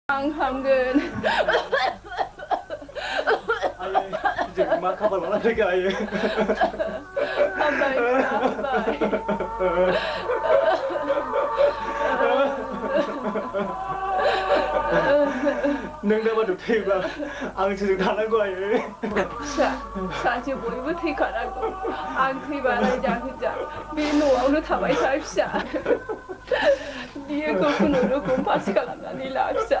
안 함근. 아예 이제 그만 가봐라 되게 아예. 아빠이, 아빠이. 능담아도 태우가 앙치증 달란 거 아예. 사실 뭐 이거 태가라고. 안 태봐라 자그자. 비누하고 타바이 살자. Dia kokuno kumpas kalana ni lapsa.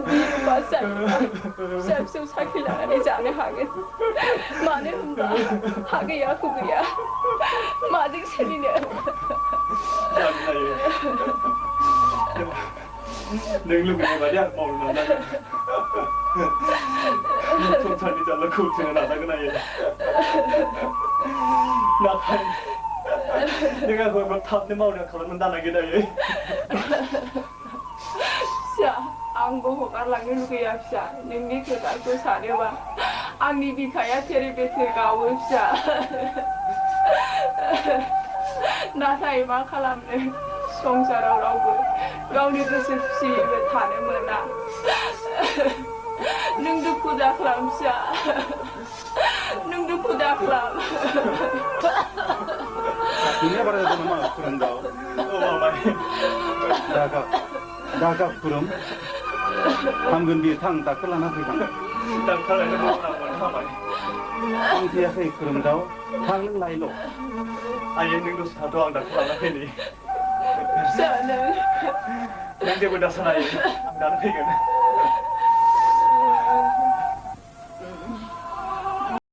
Dia pasal. Sabsu sakila ni jane hagen. Mane humba. Hage ya kubiya. Madik seline. Nâng lưng này vào đi ăn màu nó đây. Không phải đi chợ là cụt thì nó cái này. Nó thành. 내가 그걸 막 탑내 마을에 가면 나나게 돼. 자, 안 보고 갈랑이 누구야, 자. 능리 그 달고 사려봐. 아니 비카야 테레비트가 없자. 나사이만 칼람네. 송사라고. 가운데 습시 왜 타네 뭐나. 능도 쿠다 클람샤. 능도 쿠다 클람. dunia pada itu nama kurang tahu. Oh mamai. Daga kurang. Hamgun di tang tak kelana hitam. 딱 탈라는 거 나만 mamai. Ang dia saya kurang tahu. Tang neng lain lo. 아예 능도 스타도 안 닿고 나가니. 자는 능대보다 사나이. 나는 이거는.